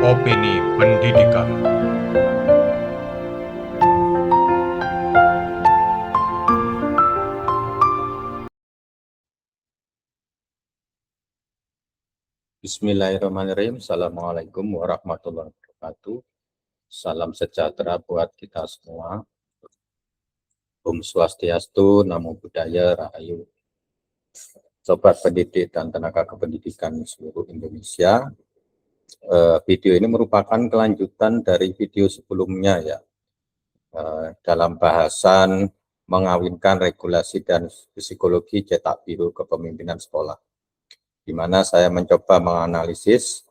Opini Pendidikan. Bismillahirrahmanirrahim. Assalamualaikum warahmatullahi wabarakatuh. Salam sejahtera buat kita semua. Om Swastiastu, Namo Buddhaya, Rahayu. Sobat pendidik dan tenaga kependidikan seluruh Indonesia. Video ini merupakan kelanjutan dari video sebelumnya ya. Dalam bahasan mengawinkan regulasi dan psikologi cetak biru kepemimpinan sekolah, di mana saya mencoba menganalisis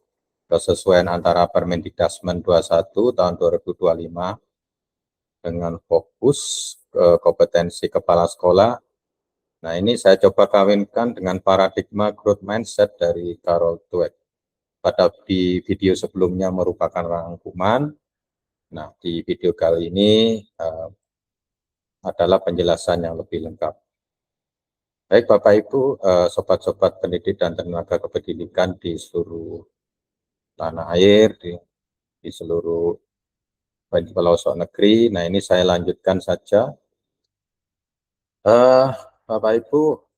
kesesuaian antara Permendikbud 21 tahun 2025 dengan fokus kompetensi kepala sekolah. Nah, ini saya coba kawinkan dengan paradigma growth mindset dari Carol Dweck. Di video sebelumnya merupakan rangkuman. Nah, di video kali ini adalah penjelasan yang lebih lengkap. Baik Bapak Ibu, sobat-sobat pendidik dan tenaga kependidikan di seluruh tanah air, di seluruh pelosok negeri. Nah, ini saya lanjutkan saja. Bapak Ibu,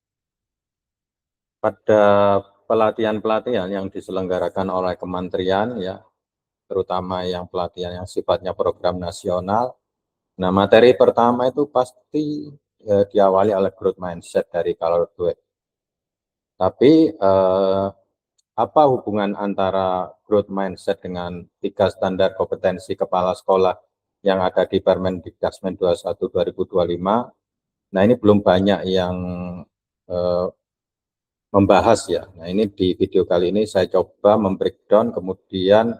pada pelatihan-pelatihan yang diselenggarakan oleh kementerian ya, terutama yang pelatihan yang sifatnya program nasional. Nah, materi pertama itu pasti diawali oleh growth mindset dari Carol Dweck. Tapi apa hubungan antara growth mindset dengan 3 standar kompetensi kepala sekolah yang ada di Permendikbud 21 2025? Nah, ini belum banyak yang membahas ya. Nah, ini di video kali ini saya coba membreakdown, kemudian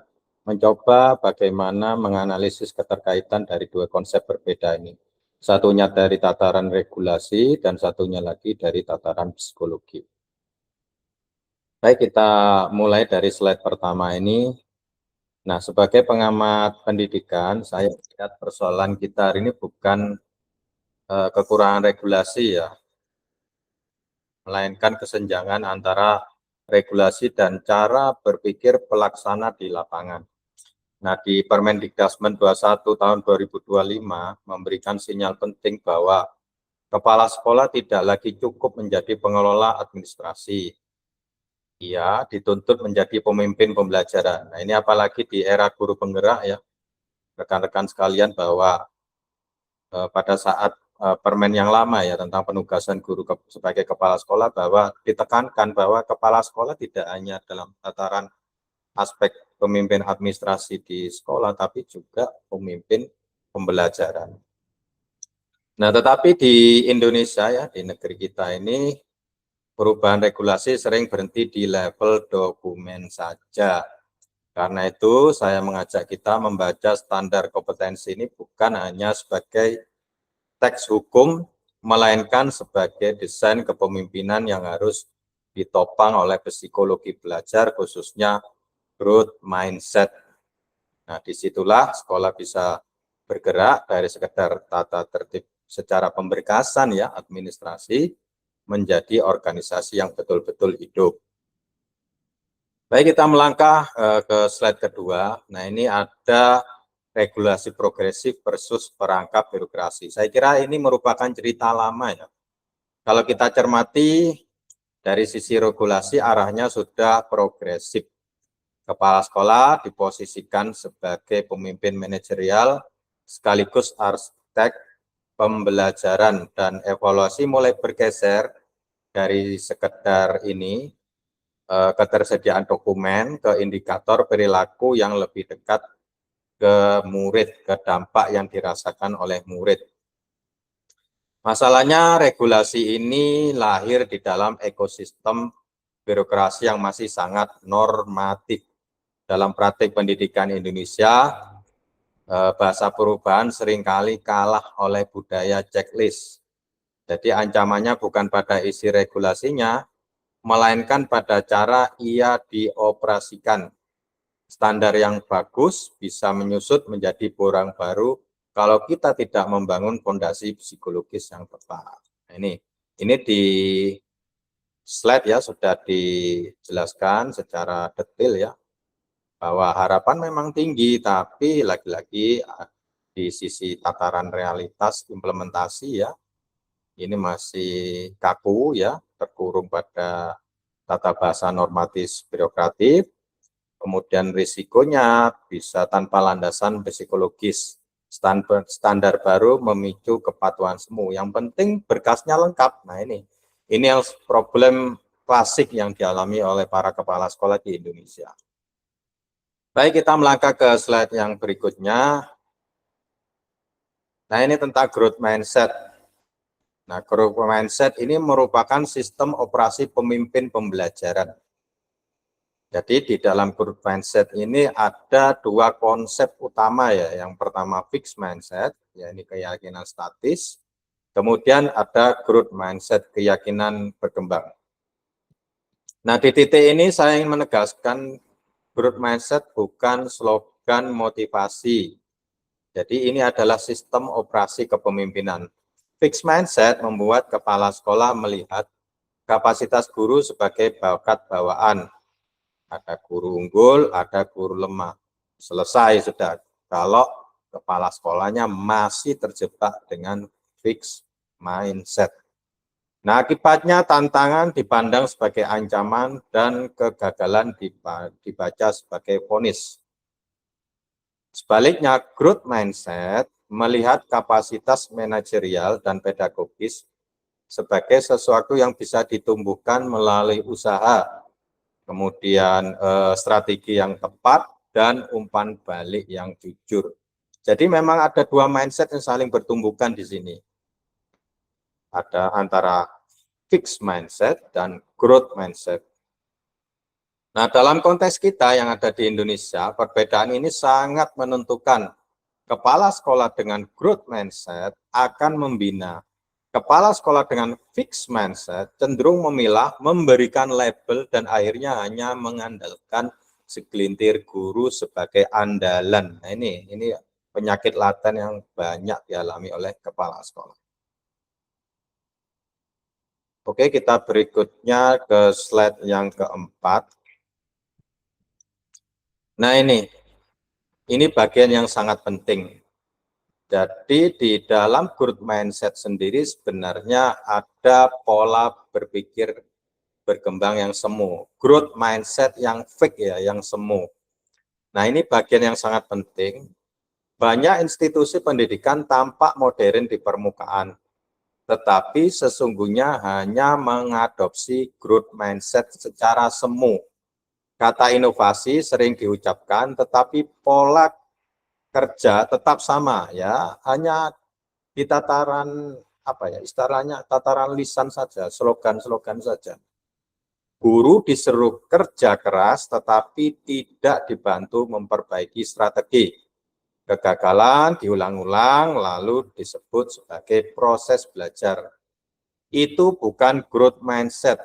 mencoba bagaimana menganalisis keterkaitan dari dua konsep berbeda ini. Satunya dari tataran regulasi dan satunya lagi dari tataran psikologi. Baik, kita mulai dari slide pertama ini. Nah, sebagai pengamat pendidikan, saya lihat persoalan kita hari ini bukan kekurangan regulasi ya, melainkan kesenjangan antara regulasi dan cara berpikir pelaksana di lapangan. Nah, di Permendikbud 21 tahun 2025 memberikan sinyal penting bahwa kepala sekolah tidak lagi cukup menjadi pengelola administrasi. Ia dituntut menjadi pemimpin pembelajaran. Nah, ini apalagi di era guru penggerak ya, rekan-rekan sekalian, bahwa pada saat permen yang lama ya tentang penugasan guru sebagai kepala sekolah, bahwa ditekankan bahwa kepala sekolah tidak hanya dalam tataran aspek pemimpin administrasi di sekolah, tapi juga pemimpin pembelajaran. Nah, tetapi di Indonesia ya, di negeri kita ini, perubahan regulasi sering berhenti di level dokumen saja. Karena itu, saya mengajak kita membaca standar kompetensi ini bukan hanya sebagai teks hukum, melainkan sebagai desain kepemimpinan yang harus ditopang oleh psikologi belajar, khususnya growth mindset. Nah, disitulah sekolah bisa bergerak dari sekedar tata tertib secara pemberkasan ya, administrasi, menjadi organisasi yang betul-betul hidup. Baik, kita melangkah ke slide kedua. Nah, ini ada regulasi progresif versus perangkap birokrasi. Saya kira ini merupakan cerita lama ya. Kalau kita cermati dari sisi regulasi, arahnya sudah progresif. Kepala sekolah diposisikan sebagai pemimpin manajerial sekaligus arsitek pembelajaran, dan evaluasi mulai bergeser dari sekedar ini ketersediaan dokumen ke indikator perilaku yang lebih dekat ke murid, ke dampak yang dirasakan oleh murid. Masalahnya regulasi ini lahir di dalam ekosistem birokrasi yang masih sangat normatif. Dalam praktik pendidikan Indonesia, bahasa perubahan seringkali kalah oleh budaya checklist. Jadi ancamannya bukan pada isi regulasinya, melainkan pada cara ia dioperasikan. Standar yang bagus bisa menyusut menjadi borang baru kalau kita tidak membangun fondasi psikologis yang tepat. Nah, ini di slide ya sudah dijelaskan secara detail ya. bahwa harapan memang tinggi, tapi lagi-lagi di sisi tataran realitas implementasi ya, ini masih kaku ya, terkurung pada tata bahasa normatif birokratif, kemudian risikonya bisa tanpa landasan psikologis. Standar baru memicu kepatuhan semu. Yang penting berkasnya lengkap. Nah ini yang problem klasik yang dialami oleh para kepala sekolah di Indonesia. Baik, kita melangkah ke slide yang berikutnya. Nah, ini tentang growth mindset. Nah, growth mindset ini merupakan sistem operasi pemimpin pembelajaran. Jadi di dalam growth mindset ini ada dua konsep utama ya. Yang pertama fixed mindset, ya ini keyakinan statis. Kemudian ada growth mindset, keyakinan berkembang. Nah, di titik ini saya ingin menegaskan growth mindset bukan slogan motivasi. Jadi ini adalah sistem operasi kepemimpinan. Fixed mindset membuat kepala sekolah melihat kapasitas guru sebagai bakat bawaan. Ada guru unggul, ada guru lemah. Selesai sudah. Kalau kepala sekolahnya masih terjebak dengan fixed mindset. Nah, akibatnya tantangan dipandang sebagai ancaman dan kegagalan dibaca sebagai vonis. Sebaliknya, growth mindset melihat kapasitas manajerial dan pedagogis sebagai sesuatu yang bisa ditumbuhkan melalui usaha, kemudian strategi yang tepat, dan umpan balik yang jujur. Jadi memang ada dua mindset yang saling bertumbuhkan di sini. Ada antara fixed mindset dan growth mindset. Nah, dalam konteks kita yang ada di Indonesia, perbedaan ini sangat menentukan. Kepala sekolah dengan growth mindset akan membina. Kepala sekolah dengan fixed mindset cenderung memilah, memberikan label, dan akhirnya hanya mengandalkan segelintir guru sebagai andalan. Nah, ini penyakit laten yang banyak dialami oleh kepala sekolah. Oke, kita berikutnya ke slide yang keempat. Nah, ini bagian yang sangat penting. Jadi di dalam growth mindset sendiri sebenarnya ada pola berpikir berkembang yang semu. Growth mindset yang fake ya, yang semu. Nah, ini bagian yang sangat penting. Banyak institusi pendidikan tampak modern di permukaan, tetapi sesungguhnya hanya mengadopsi growth mindset secara semu. Kata inovasi sering diucapkan, tetapi pola kerja tetap sama ya, hanya di tataran apa ya, istilahnya tataran lisan saja, slogan-slogan saja. Guru disuruh kerja keras, tetapi tidak dibantu memperbaiki strategi. Kegagalan diulang-ulang, lalu disebut sebagai proses belajar. Itu bukan growth mindset.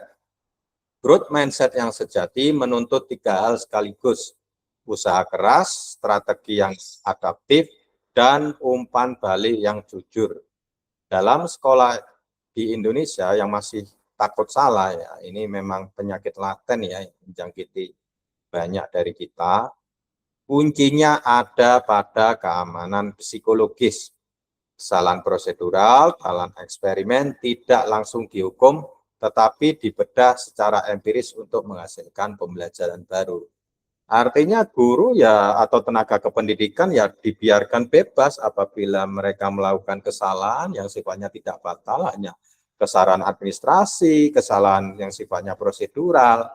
Growth mindset yang sejati menuntut tiga hal sekaligus. Usaha keras, strategi yang adaptif, dan umpan balik yang jujur. Dalam sekolah di Indonesia yang masih takut salah, ya ini memang penyakit laten ya, menjangkiti banyak dari kita. Kuncinya ada pada keamanan psikologis. Kesalahan prosedural, kesalahan eksperimen tidak langsung dihukum, tetapi dibedah secara empiris untuk menghasilkan pembelajaran baru. Artinya guru ya atau tenaga kependidikan ya dibiarkan bebas apabila mereka melakukan kesalahan yang sifatnya tidak fatal, hanya kesalahan administrasi, kesalahan yang sifatnya prosedural,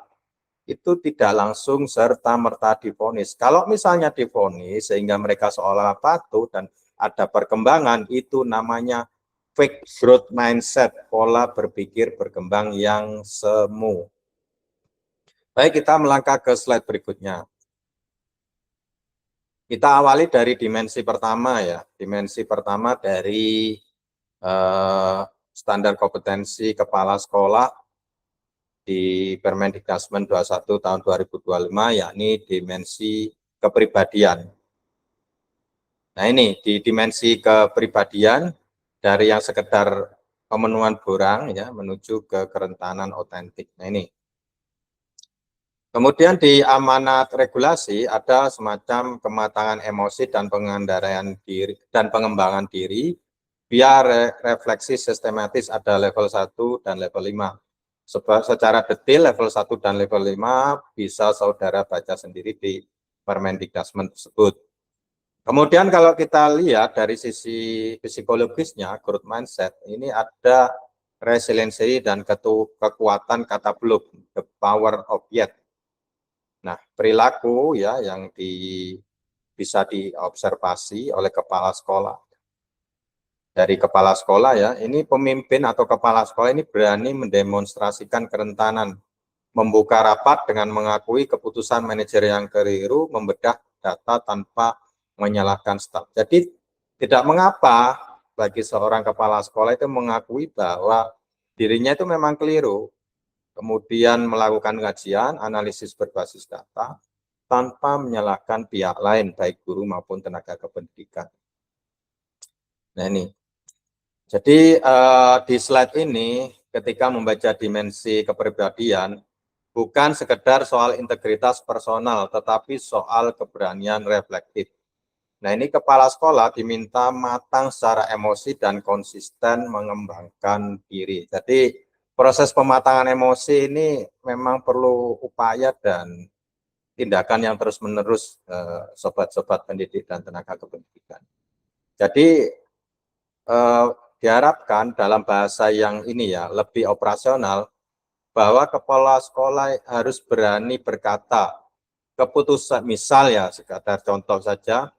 itu tidak langsung serta-merta divonis. Kalau misalnya divonis sehingga mereka seolah patuh dan ada perkembangan, itu namanya fake growth mindset, pola berpikir berkembang yang semu. Baik, kita melangkah ke slide berikutnya. Kita awali dari dimensi pertama ya. Dimensi pertama dari standar kompetensi kepala sekolah di Permendikbud 21 tahun 2025, yakni dimensi kepribadian. Nah, ini di dimensi kepribadian dari yang sekedar pemenuhan borang ya menuju ke kerentanan otentik. Nah, ini Kemudian di amanat regulasi ada semacam kematangan emosi dan pengendaraan diri dan pengembangan diri biar refleksi sistematis ada level 1 dan level 5. Secara detail level 1 dan level 5 bisa saudara baca sendiri di Permendikbud tersebut. Kemudian kalau kita lihat dari sisi psikologisnya, growth mindset, ini ada resiliensi dan kekuatan kata blok, the power of yet. Nah, perilaku ya yang bisa diobservasi oleh kepala sekolah. Dari kepala sekolah ya, ini pemimpin atau kepala sekolah ini berani mendemonstrasikan kerentanan, membuka rapat dengan mengakui keputusan manajer yang keliru, membedah data tanpa menyalahkan staf. Jadi tidak mengapa bagi seorang kepala sekolah itu mengakui bahwa dirinya itu memang keliru, kemudian melakukan kajian, analisis berbasis data, tanpa menyalahkan pihak lain, baik guru maupun tenaga kependidikan. Nah ini, jadi di slide ini ketika membaca dimensi kepribadian, bukan sekedar soal integritas personal, tetapi soal keberanian reflektif. Nah ini kepala sekolah diminta matang secara emosi dan konsisten mengembangkan diri. Jadi proses pematangan emosi ini memang perlu upaya dan tindakan yang terus-menerus sobat-sobat pendidik dan tenaga kependidikan. Jadi diharapkan dalam bahasa yang ini ya lebih operasional bahwa kepala sekolah harus berani berkata keputusan, misal ya sekadar contoh saja,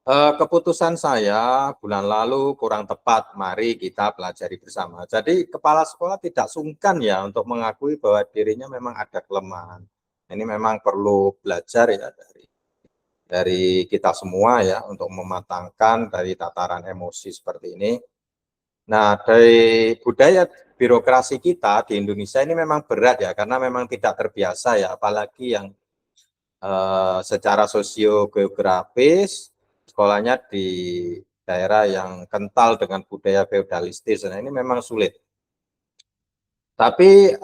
keputusan saya bulan lalu kurang tepat, mari kita pelajari bersama. Jadi kepala sekolah tidak sungkan ya untuk mengakui bahwa dirinya memang ada kelemahan. Ini memang perlu belajar ya dari kita semua ya untuk mematangkan dari tataran emosi seperti ini. Nah, dari budaya birokrasi kita di Indonesia ini memang berat ya, karena memang tidak terbiasa ya, apalagi yang secara sosiogeografis sekolahnya di daerah yang kental dengan budaya feudalistis. Nah, ini memang sulit. Tapi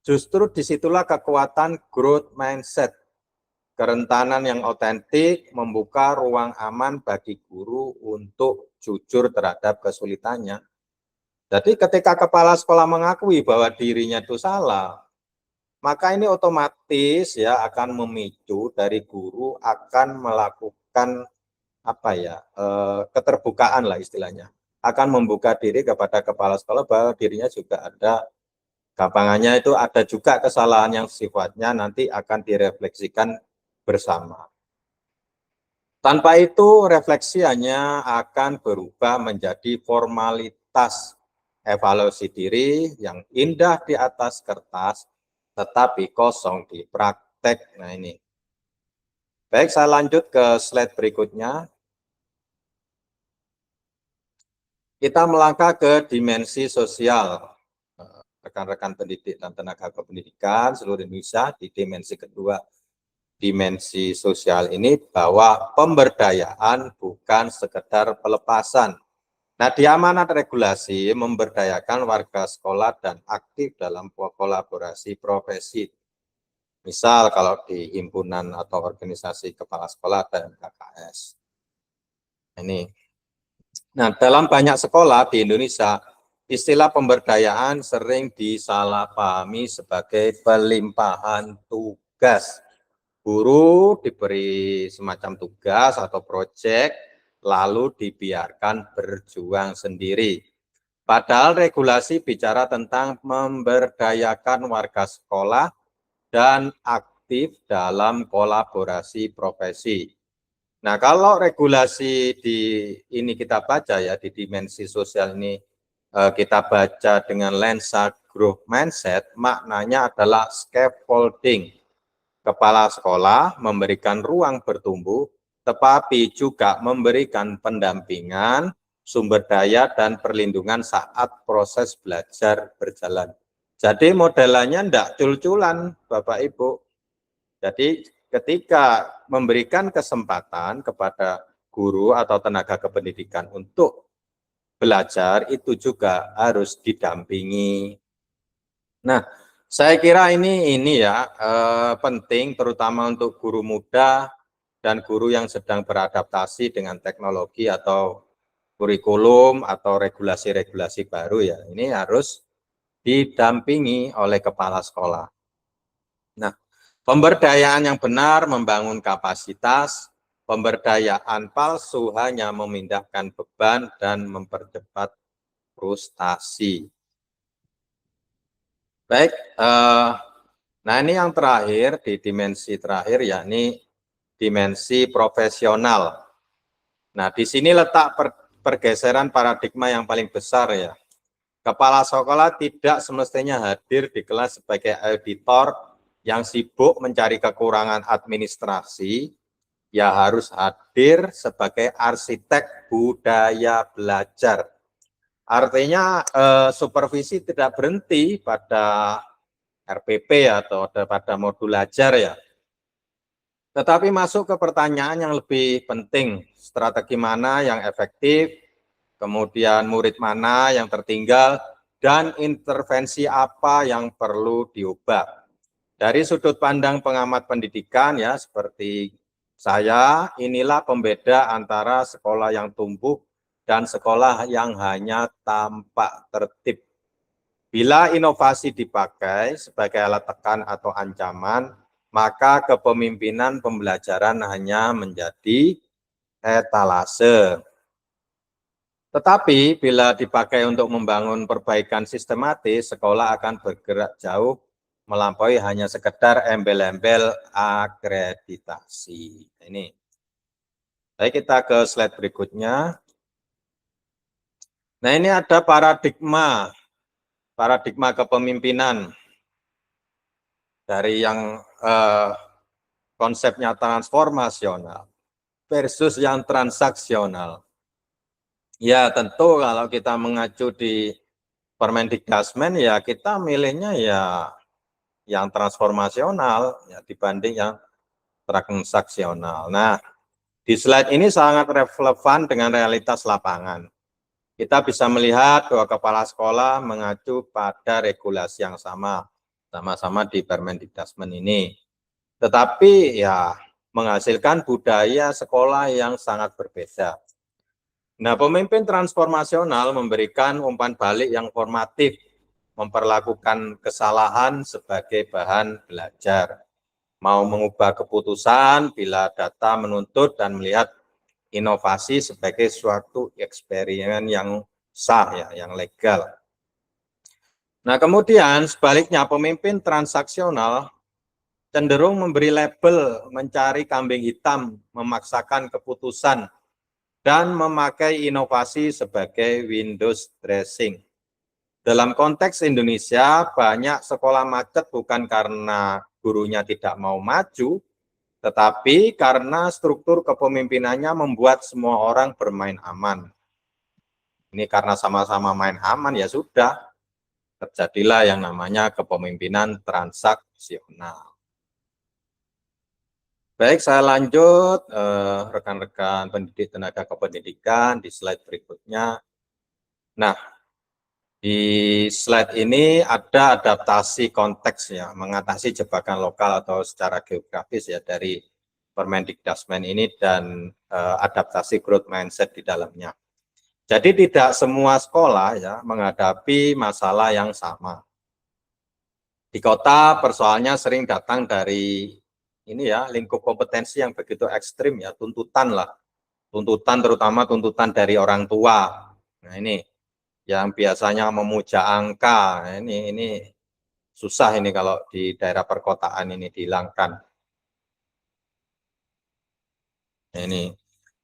justru disitulah kekuatan growth mindset. Kerentanan yang otentik membuka ruang aman bagi guru untuk jujur terhadap kesulitannya. Jadi ketika kepala sekolah mengakui bahwa dirinya itu salah, maka ini otomatis ya akan memicu dari guru akan melakukan apa ya keterbukaan lah istilahnya, akan membuka diri kepada kepala sekolah bahwa dirinya juga ada, gampangannya itu ada juga kesalahan yang sifatnya nanti akan direfleksikan bersama. Tanpa itu refleksi hanya akan berubah menjadi formalitas evaluasi diri yang indah di atas kertas, tetapi kosong di praktek. Nah ini. Baik, saya lanjut ke slide berikutnya. Kita melangkah ke dimensi sosial. Rekan-rekan pendidik dan tenaga kependidikan seluruh Indonesia di dimensi kedua. Dimensi sosial ini bahwa pemberdayaan bukan sekedar pelepasan. Nah, di amanat regulasi memberdayakan warga sekolah dan aktif dalam kolaborasi profesi. Misal kalau di himpunan atau organisasi kepala sekolah dan KKS. Ini. Nah, dalam banyak sekolah di Indonesia, istilah pemberdayaan sering disalahpahami sebagai pelimpahan tugas. Guru diberi semacam tugas atau proyek, lalu dibiarkan berjuang sendiri. Padahal regulasi bicara tentang memberdayakan warga sekolah dan aktif dalam kolaborasi profesi. Nah, kalau regulasi ini kita baca ya, di dimensi sosial ini kita baca dengan lensa growth mindset, maknanya adalah scaffolding. Kepala sekolah memberikan ruang bertumbuh, tetapi juga memberikan pendampingan, sumber daya, dan perlindungan saat proses belajar berjalan. Jadi modelannya enggak cul-culan, Bapak Ibu. Jadi ketika memberikan kesempatan kepada guru atau tenaga kependidikan untuk belajar, itu juga harus didampingi. Nah, Saya kira ini ya penting terutama untuk guru muda dan guru yang sedang beradaptasi dengan teknologi atau kurikulum atau regulasi-regulasi baru ya. Ini harus didampingi oleh kepala sekolah. Nah, pemberdayaan yang benar membangun kapasitas, pemberdayaan palsu hanya memindahkan beban dan mempercepat frustasi. Baik, nah ini yang terakhir, di dimensi terakhir, yakni dimensi profesional. Nah, di sini letak pergeseran paradigma yang paling besar ya. Kepala sekolah tidak semestinya hadir di kelas sebagai auditor yang sibuk mencari kekurangan administrasi, ya harus hadir sebagai arsitek budaya belajar. Artinya supervisi tidak berhenti pada RPP atau pada modul ajar ya. Tetapi masuk ke pertanyaan yang lebih penting, strategi mana yang efektif, kemudian murid mana yang tertinggal, dan intervensi apa yang perlu diubah. Dari sudut pandang pengamat pendidikan ya, seperti saya, inilah pembeda antara sekolah yang tumbuh dan sekolah yang hanya tampak tertib. Bila inovasi dipakai sebagai alat tekan atau ancaman, maka kepemimpinan pembelajaran hanya menjadi etalase. Tetapi bila dipakai untuk membangun perbaikan sistematis, sekolah akan bergerak jauh melampaui hanya sekedar embel-embel akreditasi. Ini. Baik, kita ke slide berikutnya. Nah, ini ada paradigma kepemimpinan dari yang konsepnya transformasional versus yang transaksional. Ya tentu kalau kita mengacu di Permendikbudmen ya kita milihnya ya yang transformasional ya dibanding yang transaksional. Nah, di slide ini sangat relevan dengan realitas lapangan. Kita bisa melihat bahwa kepala sekolah mengacu pada regulasi yang sama-sama di Permendikbudmen ini. Tetapi ya menghasilkan budaya sekolah yang sangat berbeda. Nah, pemimpin transformasional memberikan umpan balik yang formatif, memperlakukan kesalahan sebagai bahan belajar, mau mengubah keputusan bila data menuntut dan melihat inovasi sebagai suatu eksperimen yang sah, ya, yang legal. Nah, kemudian sebaliknya pemimpin transaksional cenderung memberi label, mencari kambing hitam, memaksakan keputusan, dan memakai inovasi sebagai windows dressing. Dalam konteks Indonesia, banyak sekolah macet bukan karena gurunya tidak mau maju, tetapi karena struktur kepemimpinannya membuat semua orang bermain aman. Ini karena sama-sama main aman, ya sudah, terjadilah yang namanya kepemimpinan transaksional. Baik, saya lanjut, rekan-rekan pendidik tenaga kependidikan di slide berikutnya. Nah, di slide ini ada adaptasi konteks ya, mengatasi jebakan lokal atau secara geografis ya dari Permendikbudmen ini dan adaptasi growth mindset di dalamnya. Jadi tidak semua sekolah ya menghadapi masalah yang sama. Di kota persoalannya sering datang dari ini ya, lingkup kompetensi yang begitu ekstrim ya, tuntutan lah. Tuntutan terutama tuntutan dari orang tua. Nah, ini yang biasanya memuja angka. Nah, ini susah ini kalau di daerah perkotaan ini dihilangkan. Nah, ini.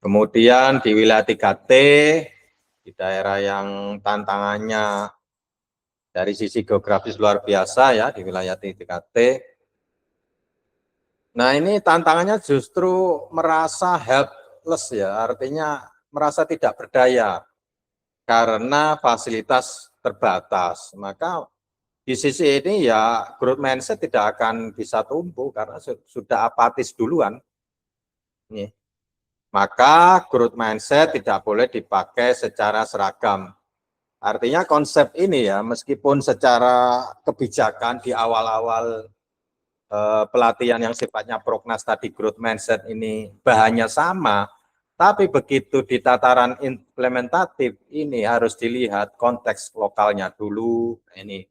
Kemudian di wilayah 3T, di daerah yang tantangannya dari sisi geografis luar biasa ya, di wilayah 3T, nah, ini tantangannya justru merasa helpless ya, artinya merasa tidak berdaya karena fasilitas terbatas. Maka di sisi ini ya growth mindset tidak akan bisa tumbuh karena sudah apatis duluan. Nih. Maka growth mindset tidak boleh dipakai secara seragam. Artinya konsep ini ya, meskipun secara kebijakan di awal-awal pelatihan yang sifatnya prognas tadi, growth mindset ini bahannya sama, tapi begitu di tataran implementatif ini harus dilihat konteks lokalnya dulu. Ini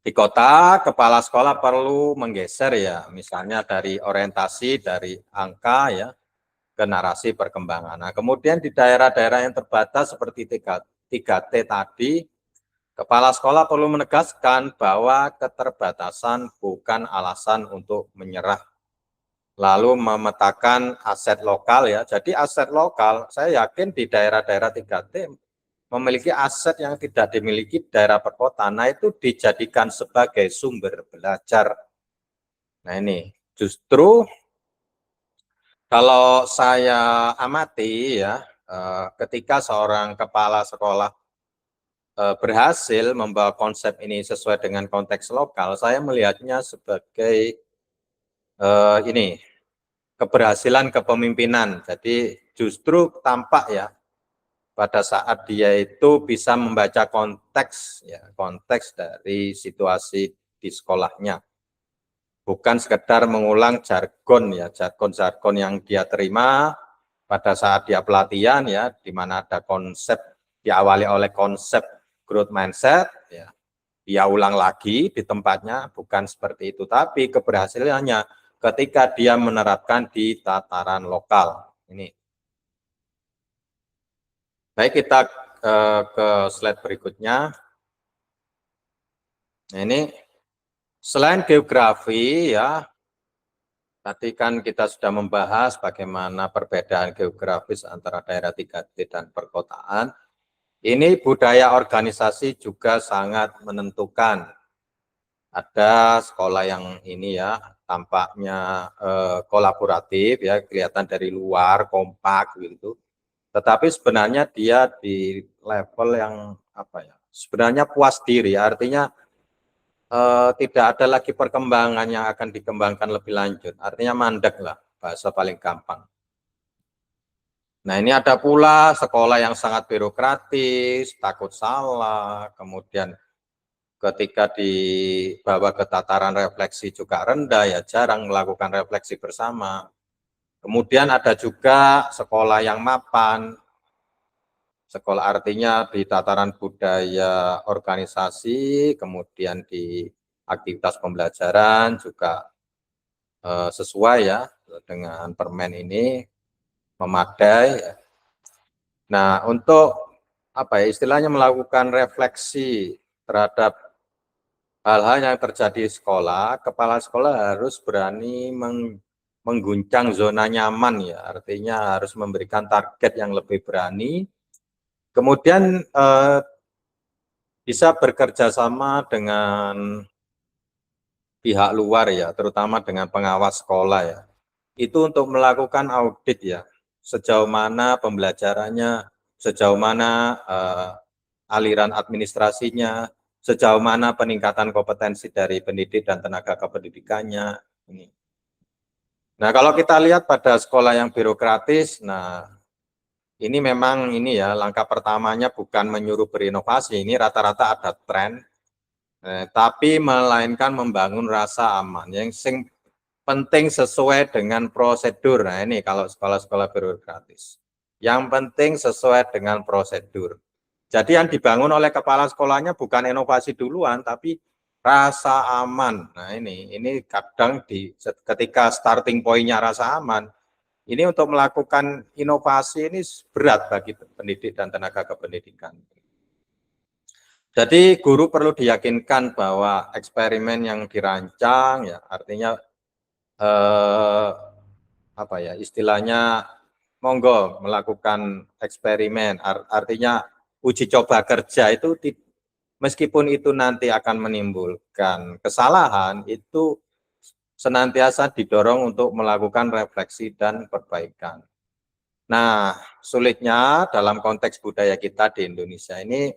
di kota, kepala sekolah perlu menggeser ya, misalnya dari orientasi, dari angka ya, ke narasi perkembangan. Nah, kemudian di daerah-daerah yang terbatas seperti 3T tadi, kepala sekolah perlu menegaskan bahwa keterbatasan bukan alasan untuk menyerah. Lalu memetakan aset lokal ya. Jadi aset lokal, saya yakin di daerah-daerah 3T memiliki aset yang tidak dimiliki daerah perkotaan. Nah, itu dijadikan sebagai sumber belajar. Nah, ini justru kalau saya amati ya, ketika seorang kepala sekolah berhasil membawa konsep ini sesuai dengan konteks lokal, saya melihatnya sebagai ini keberhasilan kepemimpinan. Jadi justru tampak ya pada saat dia itu bisa membaca konteks ya, konteks dari situasi di sekolahnya. Bukan sekedar mengulang jargon ya, jargon-jargon yang dia terima pada saat dia pelatihan ya, di mana ada konsep, diawali oleh konsep growth mindset ya, dia ulang lagi di tempatnya, bukan seperti itu, tapi keberhasilannya ketika dia menerapkan di tataran lokal. Ini. Baik, kita ke slide berikutnya. Nah, ini selain geografi ya, tadi kan kita sudah membahas bagaimana perbedaan geografis antara daerah 3T dan perkotaan. Ini budaya organisasi juga sangat menentukan. Ada sekolah yang ini ya, tampaknya kolaboratif ya, kelihatan dari luar kompak gitu. Tetapi sebenarnya dia di level yang apa ya? Sebenarnya puas diri, artinya tidak ada lagi perkembangan yang akan dikembangkan lebih lanjut. Artinya mandek lah, bahasa paling gampang. Nah, ini ada pula sekolah yang sangat birokratis, takut salah, kemudian ketika dibawa ke tataran refleksi juga rendah, ya jarang melakukan refleksi bersama. Kemudian ada juga sekolah yang mapan, sekolah artinya di tataran budaya organisasi, kemudian di aktivitas pembelajaran juga sesuai ya dengan permen ini, memadai. Ya. Nah, untuk apa ya istilahnya melakukan refleksi terhadap hal-hal yang terjadi di sekolah, kepala sekolah harus berani mengguncang zona nyaman ya, artinya harus memberikan target yang lebih berani. Kemudian bisa bekerja sama dengan pihak luar ya, terutama dengan pengawas sekolah ya. Itu untuk melakukan audit ya, sejauh mana pembelajarannya, sejauh mana aliran administrasinya, sejauh mana peningkatan kompetensi dari pendidik dan tenaga kependidikannya. Ini. Nah, kalau kita lihat pada sekolah yang birokratis, nah ini memang ini ya langkah pertamanya bukan menyuruh berinovasi, ini rata-rata ada tren, tapi melainkan membangun rasa aman. Yang penting sesuai dengan prosedur. Nah ini kalau sekolah-sekolah birokratis. Yang penting sesuai dengan prosedur. Jadi yang dibangun oleh kepala sekolahnya bukan inovasi duluan, tapi rasa aman. Nah ini kadang ketika starting point-nya rasa aman, ini untuk melakukan inovasi ini berat bagi pendidik dan tenaga kependidikan. Jadi guru perlu diyakinkan bahwa eksperimen yang dirancang, ya artinya apa ya istilahnya monggo melakukan eksperimen, artinya uji coba kerja itu meskipun itu nanti akan menimbulkan kesalahan, itu senantiasa didorong untuk melakukan refleksi dan perbaikan. Nah, sulitnya dalam konteks budaya kita di Indonesia ini,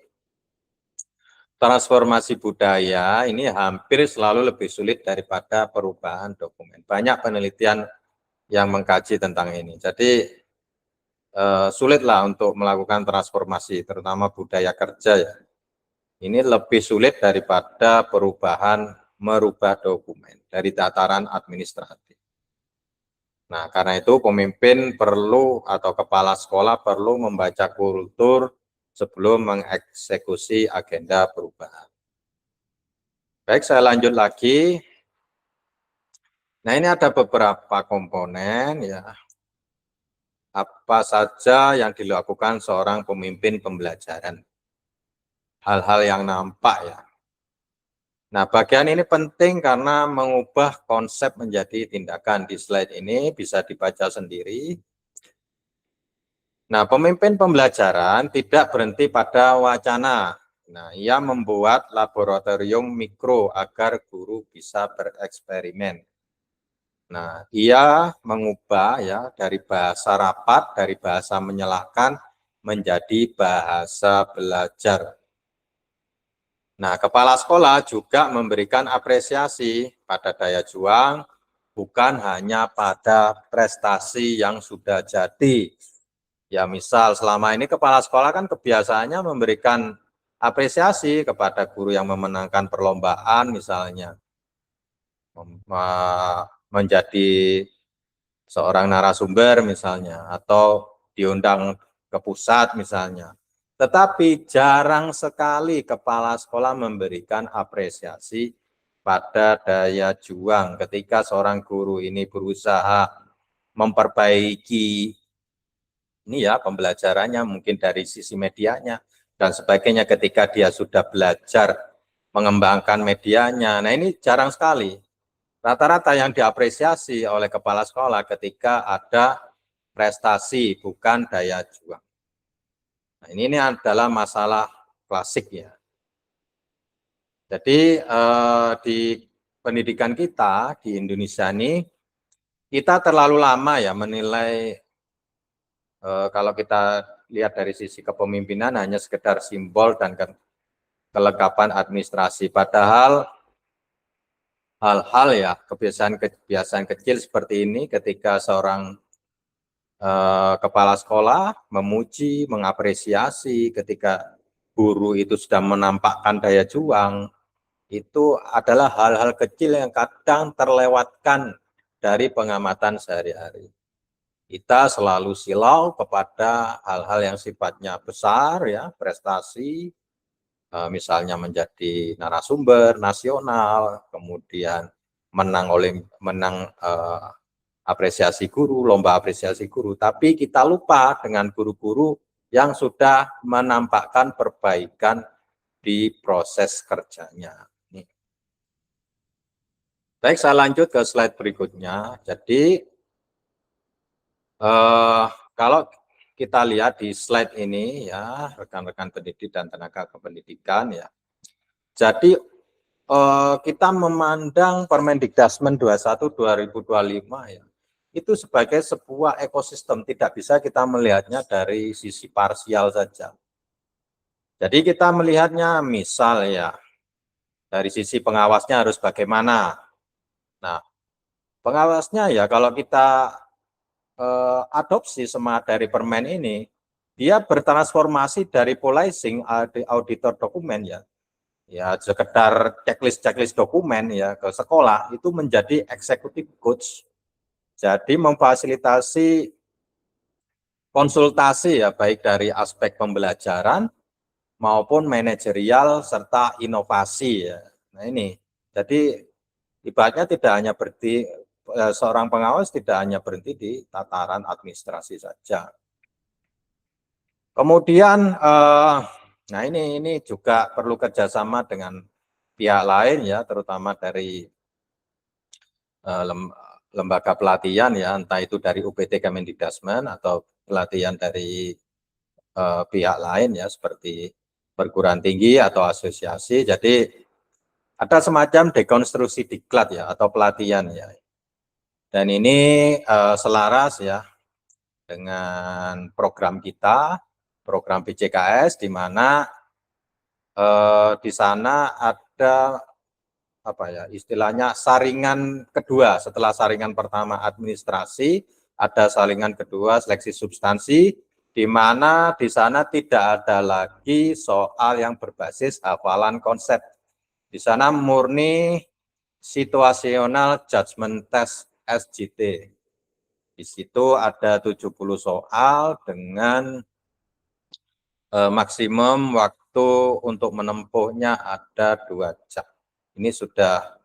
transformasi budaya ini hampir selalu lebih sulit daripada perubahan dokumen. Banyak penelitian yang mengkaji tentang ini. Jadi, sulitlah untuk melakukan transformasi, terutama budaya kerja ya. Ini lebih sulit daripada merubah dokumen dari tataran administratif. Nah, karena itu pemimpin perlu atau kepala sekolah perlu membaca kultur sebelum mengeksekusi agenda perubahan. Baik, saya lanjut lagi. Nah, ini ada beberapa komponen ya. Apa saja yang dilakukan seorang pemimpin pembelajaran. Hal-hal yang nampak ya. Nah, bagian ini penting karena mengubah konsep menjadi tindakan. Di slide ini bisa dibaca sendiri. Nah, pemimpin pembelajaran tidak berhenti pada wacana. Nah, ia membuat laboratorium mikro agar guru bisa bereksperimen. Nah, ia mengubah ya dari bahasa rapat, dari bahasa menyalahkan menjadi bahasa belajar. Nah, kepala sekolah juga memberikan apresiasi pada daya juang, bukan hanya pada prestasi yang sudah jadi. Ya, misal selama ini kepala sekolah kan kebiasaannya memberikan apresiasi kepada guru yang memenangkan perlombaan misalnya, menjadi seorang narasumber misalnya, atau diundang ke pusat misalnya. Tetapi jarang sekali kepala sekolah memberikan apresiasi pada daya juang ketika seorang guru ini berusaha memperbaiki ini ya pembelajarannya, mungkin dari sisi medianya dan sebagainya ketika dia sudah belajar mengembangkan medianya. Nah, ini jarang sekali. Rata-rata yang diapresiasi oleh kepala sekolah ketika ada prestasi, bukan daya juang. Nah, ini adalah masalah klasik ya. Jadi di pendidikan kita di Indonesia ini, kita terlalu lama ya menilai, kalau kita lihat dari sisi kepemimpinan hanya sekedar simbol dan kelengkapan administrasi. Padahal hal-hal ya kebiasaan kecil seperti ini ketika seorang kepala sekolah memuji, mengapresiasi ketika guru itu sudah menampakkan daya juang, itu adalah hal-hal kecil yang kadang terlewatkan dari pengamatan sehari-hari. Kita selalu silau kepada hal-hal yang sifatnya besar ya, prestasi, misalnya menjadi narasumber nasional, kemudian menang apresiasi guru, lomba apresiasi guru, tapi kita lupa dengan guru-guru yang sudah menampakkan perbaikan di proses kerjanya. Baik, saya lanjut ke slide berikutnya. Jadi, kalau kita lihat di slide ini ya, rekan-rekan pendidik dan tenaga kependidikan ya. Jadi, kita memandang Permendikdasmen 21 2025 ya, itu sebagai sebuah ekosistem, tidak bisa kita melihatnya dari sisi parsial saja. Jadi kita melihatnya misal ya, dari sisi pengawasnya harus bagaimana. Nah, pengawasnya ya kalau kita adopsi semangat dari permen ini, dia bertransformasi dari policing auditor dokumen ya sekedar checklist dokumen ya ke sekolah itu menjadi executive coach. Jadi memfasilitasi konsultasi ya baik dari aspek pembelajaran maupun manajerial serta inovasi ya. Nah ini, jadi ibaratnya tidak hanya berhenti, seorang pengawas tidak hanya berhenti di tataran administrasi saja. Kemudian, nah ini juga perlu kerjasama dengan pihak lain ya, terutama dari lembaga pelatihan ya, entah itu dari UPT Kemendikdasmen atau pelatihan dari pihak lain ya, seperti perguruan tinggi atau asosiasi. Jadi ada semacam dekonstruksi diklat ya, atau pelatihan ya. Dan ini selaras ya dengan program kita, program PJKS, di mana di sana ada apa ya istilahnya saringan kedua. Setelah saringan pertama administrasi, ada saringan kedua seleksi substansi, di mana di sana tidak ada lagi soal yang berbasis hafalan konsep. Di sana murni situational judgment test SJT. Di situ ada 70 soal dengan maksimum waktu untuk menempuhnya ada 2 jam. Ini sudah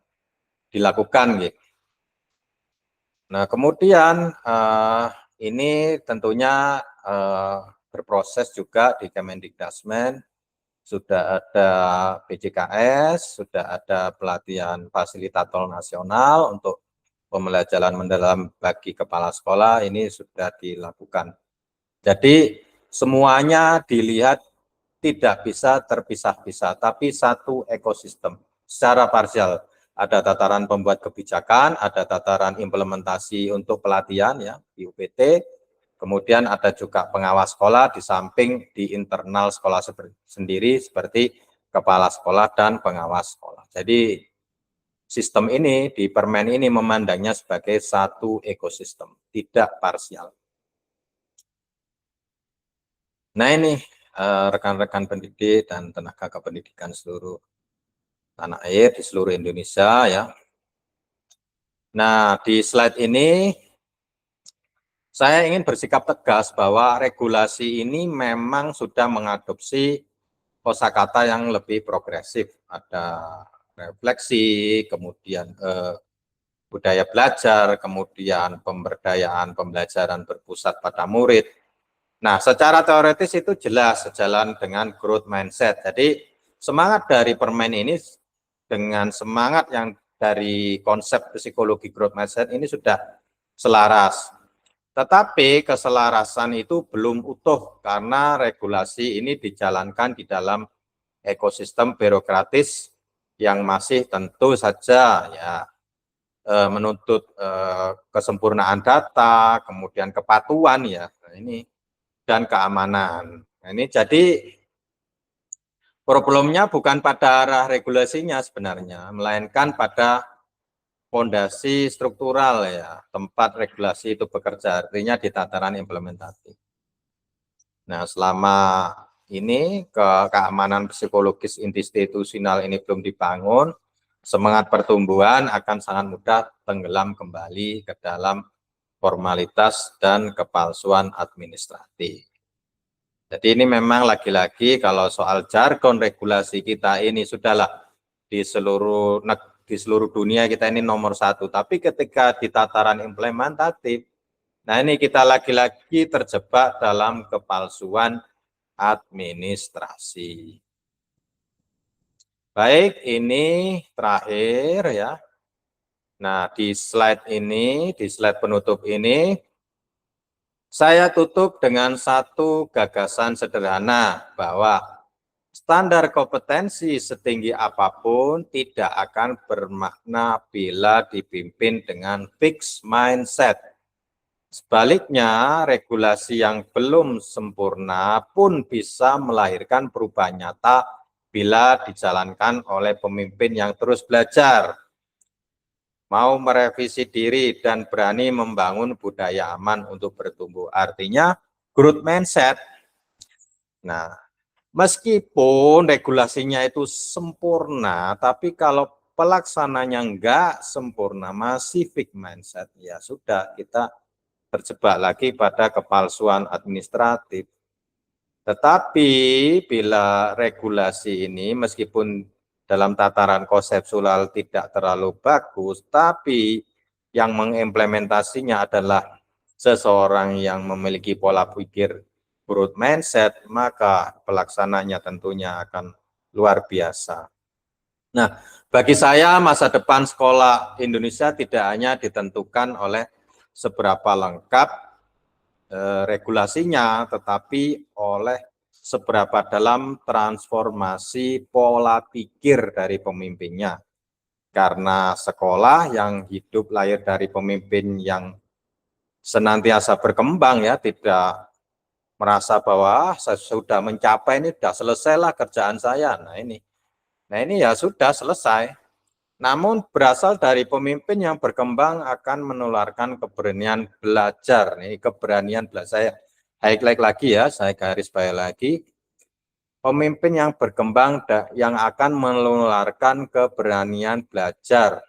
dilakukan, gitu. Nah, kemudian ini tentunya berproses juga di Kemendikdasmen, sudah ada PJKS, sudah ada pelatihan fasilitator nasional untuk pembelajaran mendalam bagi kepala sekolah, ini sudah dilakukan. Jadi semuanya dilihat tidak bisa terpisah-pisah, tapi satu ekosistem secara parsial. Ada tataran pembuat kebijakan, ada tataran implementasi untuk pelatihan ya di UPT, kemudian ada juga pengawas sekolah di samping di internal sekolah sendiri seperti kepala sekolah dan pengawas sekolah. Jadi sistem ini di Permen ini memandangnya sebagai satu ekosistem, tidak parsial. Nah ini rekan-rekan pendidik dan tenaga kependidikan seluruh tanah air di seluruh Indonesia ya. Nah, di slide ini saya ingin bersikap tegas bahwa regulasi ini memang sudah mengadopsi kosakata yang lebih progresif. Ada refleksi, kemudian budaya belajar, kemudian pemberdayaan pembelajaran berpusat pada murid. Nah, secara teoritis itu jelas sejalan dengan growth mindset. Jadi, semangat dari Permen ini dengan semangat yang dari konsep psikologi growth mindset ini sudah selaras. Tetapi keselarasan itu belum utuh karena regulasi ini dijalankan di dalam ekosistem birokratis yang masih tentu saja ya menuntut kesempurnaan data, kemudian kepatuhan ya, ini dan keamanan. Nah, ini jadi problemnya bukan pada arah regulasinya sebenarnya, melainkan pada fondasi struktural ya, tempat regulasi itu bekerja, artinya di tataran implementatif. Nah, selama ini keamanan psikologis institusional ini belum dibangun, semangat pertumbuhan akan sangat mudah tenggelam kembali ke dalam formalitas dan kepalsuan administratif. Jadi ini memang lagi-lagi kalau soal jargon regulasi kita ini sudahlah di seluruh dunia kita ini nomor 1. Tapi ketika di tataran implementatif, nah ini kita lagi-lagi terjebak dalam kepalsuan administrasi. Baik, ini terakhir ya. Nah di slide ini, di slide penutup ini, saya tutup dengan satu gagasan sederhana bahwa standar kompetensi setinggi apapun tidak akan bermakna bila dipimpin dengan fixed mindset. Sebaliknya, regulasi yang belum sempurna pun bisa melahirkan perubahan nyata bila dijalankan oleh pemimpin yang terus belajar, mau merevisi diri dan berani membangun budaya aman untuk bertumbuh. Artinya growth mindset. Nah, meskipun regulasinya itu sempurna, tapi kalau pelaksananya enggak sempurna, masih fixed mindset, ya sudah kita terjebak lagi pada kepalsuan administratif. Tetapi bila regulasi ini meskipun dalam tataran konseptual tidak terlalu bagus, tapi yang mengimplementasinya adalah seseorang yang memiliki pola pikir growth mindset, maka pelaksananya tentunya akan luar biasa. Nah, bagi saya masa depan sekolah Indonesia tidak hanya ditentukan oleh seberapa lengkap regulasinya, tetapi oleh seberapa dalam transformasi pola pikir dari pemimpinnya. Karena sekolah yang hidup lahir dari pemimpin yang senantiasa berkembang ya, tidak merasa bahwa saya sudah mencapai ini, sudah selesailah kerjaan saya. Nah ini ya sudah selesai. Namun berasal dari pemimpin yang berkembang akan menularkan keberanian belajar. Nih, keberanian belajar. Saya highlight lagi ya, saya garis bawah lagi. Pemimpin yang berkembang yang akan menularkan keberanian belajar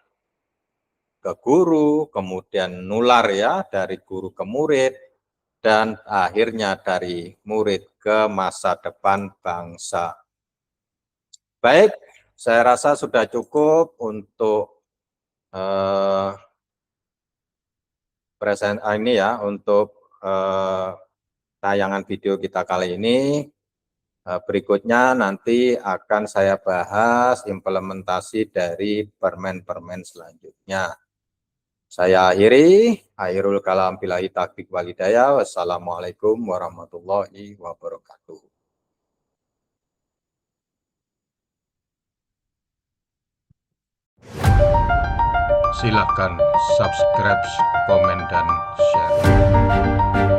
ke guru, kemudian nular ya dari guru ke murid, dan akhirnya dari murid ke masa depan bangsa. Baik, saya rasa sudah cukup untuk ini ya, untuk tayangan video kita kali ini. Berikutnya nanti akan saya bahas implementasi dari permen-permen selanjutnya. Saya akhiri, akhirul kalam billahi taufiq wal hidayah. Wassalamualaikum warahmatullahi wabarakatuh. Silakan subscribe, komen, dan share.